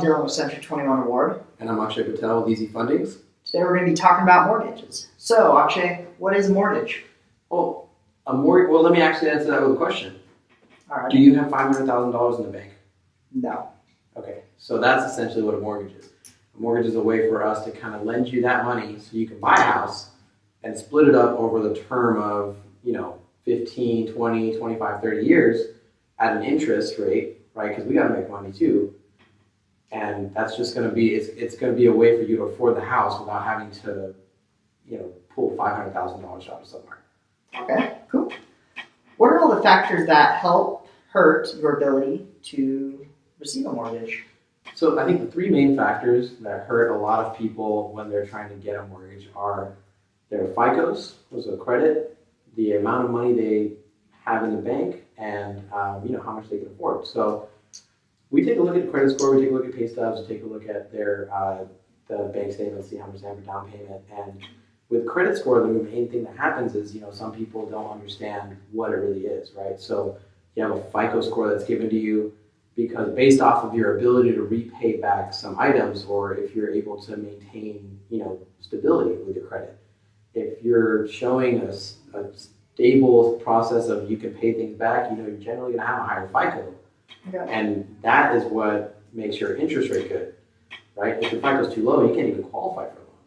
Dylan with Century 21 Award. And I'm Akshay Patel with Easy Fundings. Today we're going to be talking about mortgages. So, Akshay, what is a mortgage? Well, let me actually answer that with a question. All right. Do you have $500,000 in the bank? No. Okay, so that's essentially what a mortgage is. A mortgage is a way for us to kind of lend you that money so you can buy a house and split it up over the term of, 15, 20, 25, 30 years at an interest rate, right? Because we got to make money too. And that's just going to be, it's going to be a way for you to afford the house without having to, pull $500,000 out of somewhere. Okay, cool. What are all the factors that hurt your ability to receive a mortgage? So I think the three main factors that hurt a lot of people when they're trying to get a mortgage are their FICOs, so credit, the amount of money they have in the bank, and how much they can afford. So we take a look at credit score, we take a look at pay stubs, we take a look at their the bank statement, see how much they have for down payment. And with credit score, the main thing that happens is some people don't understand what it really is, right? So you have a FICO score that's given to you because based off of your ability to repay back some items, or if you're able to maintain stability with your credit. If you're showing a stable process of you can pay things back, you're generally going to have a higher FICO. Okay. And that is what makes your interest rate good, right? If your FICO is too low, you can't even qualify for a loan.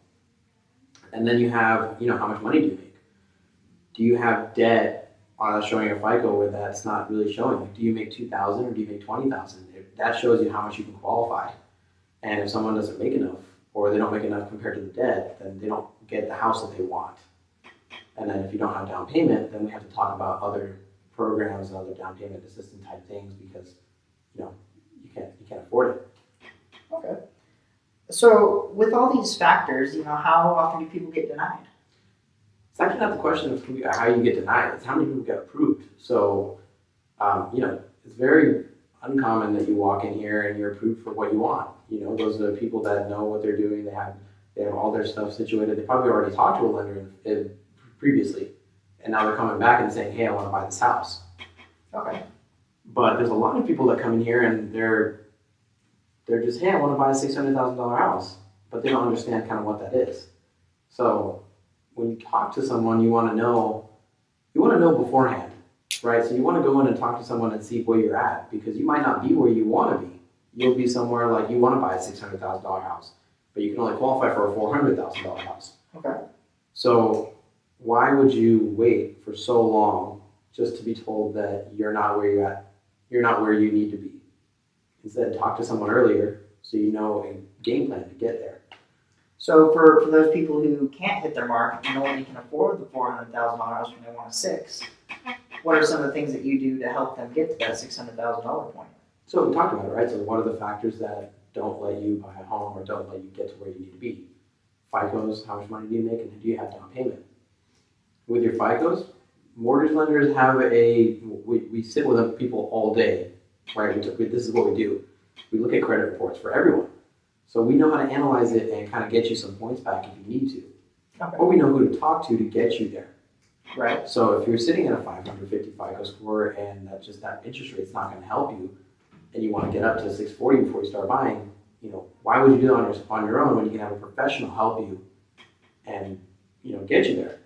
And then you have, how much money do you make? Do you have debt showing your FICO where that's not really showing? Like, do you make $2,000 or do you make $20,000? That shows you how much you can qualify. And if someone doesn't make enough, or they don't make enough compared to the debt, then they don't get the house that they want. And then if you don't have down payment, then we have to talk about other programs and other down payment assistance type things because you can't afford it. Okay. So with all these factors, how often do people get denied? It's actually not the question of how you get denied. It's how many people get approved. So, it's very uncommon that you walk in here and you're approved for what you want. Those are the people that know what they're doing. They have all their stuff situated. They probably already talked to a lender previously, and now they're coming back and saying, "Hey, I want to buy this house." Okay. But there's a lot of people that come in here and they're just, "Hey, I want to buy a $600,000 house," but they don't understand kind of what that is. So when you talk to someone, you want to know beforehand, right? So you want to go in and talk to someone and see where you're at, because you might not be where you want to be. You'll be somewhere like you want to buy a $600,000 house, but you can only qualify for a $400,000 house. Okay. So why would you wait for so long just to be told that you're not where you're at? You're not where you need to be. Instead, talk to someone earlier so you know a game plan to get there. So for those people who can't hit their mark and only can afford the $400,000 when they want a $600,000, what are some of the things that you do to help them get to that $600,000 point? So we talked about it, right? So what are the factors that don't let you buy a home or don't let you get to where you need to be? FICOs, how much money do you make, and do you have down payment? With your FICOs, mortgage lenders have we sit with people all day, right? This is what we do. We look at credit reports for everyone. So we know how to analyze it and kind of get you some points back if you need to. Okay. Or we know who to talk to get you there. Right. So if you're sitting at a 550 FICO score and that interest rate's not going to help you, and you want to get up to 640 before you start buying, why would you do it on your own when you can have a professional help you and get you there?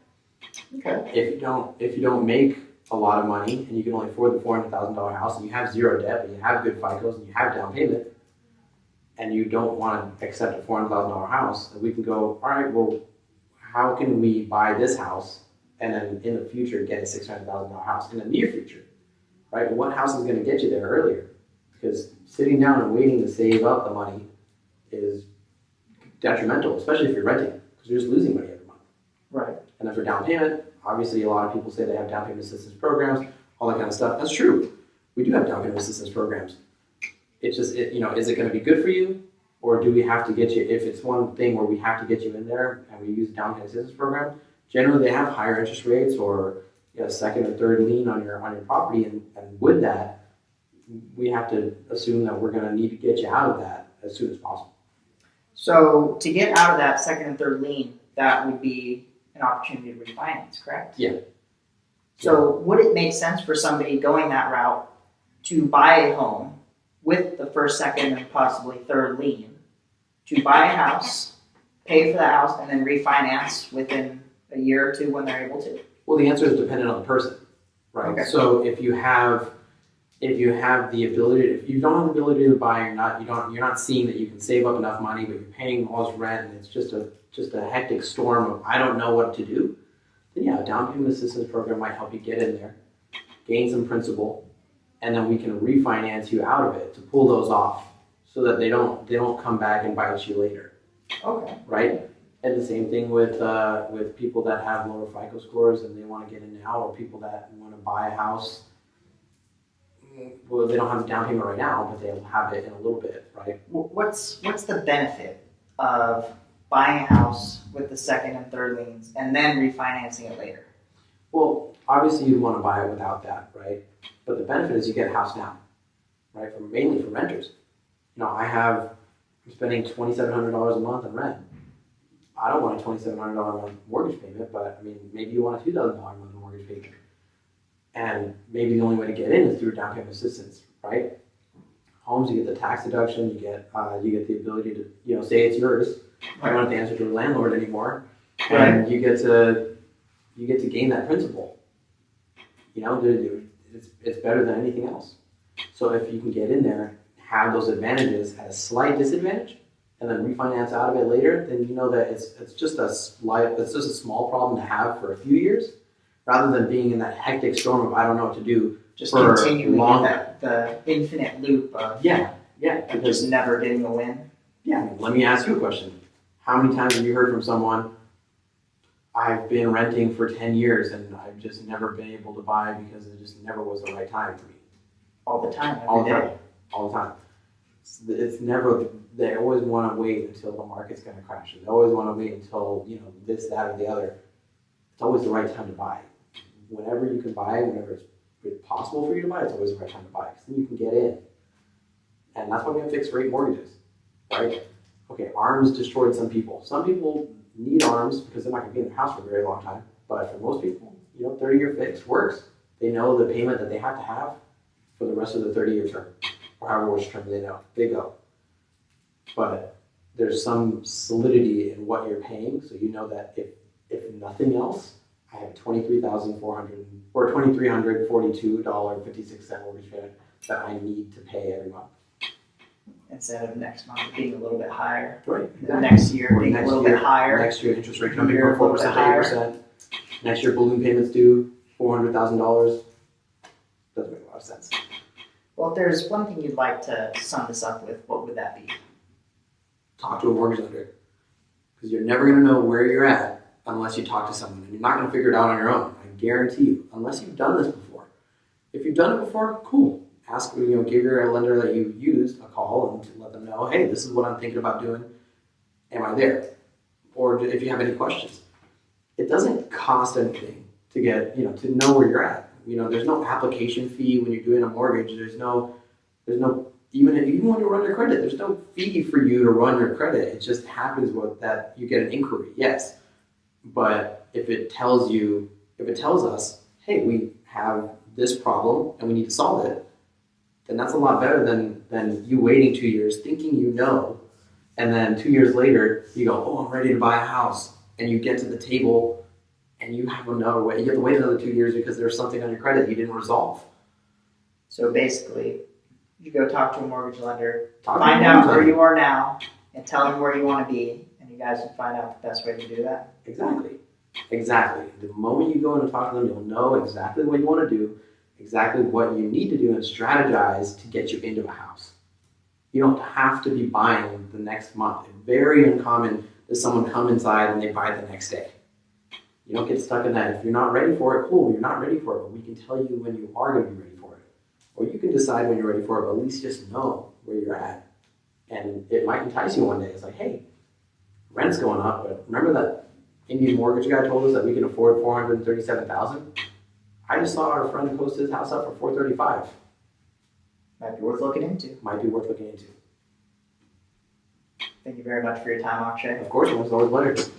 Okay. If you don't make a lot of money and you can only afford the $400,000 house and you have zero debt, but you have good FICOs and you have down payment, and you don't want to accept a $400,000 house, then we can go, all right, well, how can we buy this house and then in the future get a $600,000 house in the near future, right? What house is going to get you there earlier? Because sitting down and waiting to save up the money is detrimental, especially if you're renting, because you're just losing money every month. Right. And then for down payment, obviously a lot of people say they have down payment assistance programs, all that kind of stuff. That's true. We do have down payment assistance programs. It's just, is it going to be good for you? Or do we have to get you, if it's one thing where we have to get you in there and we use a down payment assistance program, generally they have higher interest rates or second or third lien on your property. And with that, we have to assume that we're going to need to get you out of that as soon as possible. So to get out of that second and third lien, that would be an opportunity to refinance, correct? Yeah. So would it make sense for somebody going that route to buy a home with the first, second, and possibly third lien to buy a house, pay for the house, and then refinance within a year or two when they're able to? Well, the answer is dependent on the person, right? Okay. So if you have the ability, if you don't have the ability to buy, you're not seeing that you can save up enough money, but you're paying all this rent, and it's just a hectic storm of I don't know what to do, then yeah, a down payment assistance program might help you get in there, gain some principal, and then we can refinance you out of it to pull those off, so that they don't come back and bite you later, Okay. right? And the same thing with people that have lower FICO scores and they want to get in now, or people that want to buy a house. Well, they don't have a down payment right now, but they'll have it in a little bit, right? What's the benefit of buying a house with the second and third liens and then refinancing it later? Well, obviously you'd want to buy it without that, right? But the benefit is you get a house now, right? Mainly for renters. You know, I'm spending $2,700 a month on rent. I don't want a $2,700 a month mortgage payment, but I mean, maybe you want a $2,000 a month mortgage payment. And maybe the only way to get in is through down payment assistance, right? Homes, you get the tax deduction, you get the ability to, you know, say it's yours. You don't have to answer to a landlord anymore, and you get to gain that principal. You know, it's better than anything else. So if you can get in there, have those advantages at a slight disadvantage, and then refinance out of it later, then you know that it's just a small problem to have for a few years, rather than being in that hectic storm of I don't know what to do. Just for continuing long. the infinite loop of Yeah. just never getting a win. Yeah. Let me ask you a question. How many times have you heard from someone, I've been renting for 10 years and I've just never been able to buy because it just never was the right time for me? All the time, All every the day. time. All the time. It's never, they always want to wait until the market's going to crash. They always want to wait until, you know, this, that, or the other. It's always the right time to buy. Whenever you can buy, whenever it's possible for you to buy, it's always the right time to buy, because then you can get in. And that's why we have fixed rate mortgages, right? Okay, ARMs destroyed some people. Some people need ARMs because they're not going to be in their house for a very long time. But for most people, you know, 30-year fixed works. They know the payment that they have to have for the rest of the 30-year term, or however much term they go. But there's some solidity in what you're paying, so you know that if nothing else, I have $23,400 or $2,342.56 mortgage payment that I need to pay every month. Instead of next month being a little bit higher. Right. The next year Or being a next little year- bit higher. Next year, interest rate jumping Year from a little 4% bit higher. to 8%. Next year, balloon payments due $400,000. Doesn't make a lot of sense. Well, if there's one thing you'd like to sum this up with, what would that be? Talk to a mortgage lender, because you're never going to know where you're at unless you talk to someone, and you're not going to figure it out on your own. I guarantee you, unless you've done this before. If you've done it before, cool. Ask, you know, give your lender that you used a call and to let them know, hey, this is what I'm thinking about doing. Am I there? Or if you have any questions. It doesn't cost anything to get, you know, to know where you're at. You know, there's no application fee when you're doing a mortgage. There's no even when you run your credit, there's no fee for you to run your credit. It just happens with that you get an inquiry, yes. But if it tells us, hey, we have this problem and we need to solve it, then that's a lot better than you waiting 2 years thinking you know, and then 2 years later you go, oh, I'm ready to buy a house, and you get to the table and you have another way. You have to wait another 2 years because there's something on your credit you didn't resolve. So basically, you go talk to a mortgage lender, Talk to a find mortgage out where lender. you are now, and tell them where you want to be, and you guys can find out the best way to do that. Exactly. The moment you go in and talk to them, you'll know exactly what you want to do, exactly what you need to do, and strategize to get you into a house. You don't have to be buying the next month. It's very uncommon that someone come inside and they buy the next day. You don't get stuck in that. If you're not ready for it, cool, you're not ready for it, but we can tell you when you are going to be ready for it. Or you can decide when you're ready for it, but at least just know where you're at. And it might entice you one day. It's like, hey, rent's going up, but remember that Indian mortgage guy told us that we can afford $437,000? I just saw our friend post his house up for $435,000. Might be worth looking into. Might be worth looking into. Thank you very much for your time, Akshay. Of course, it was always a pleasure.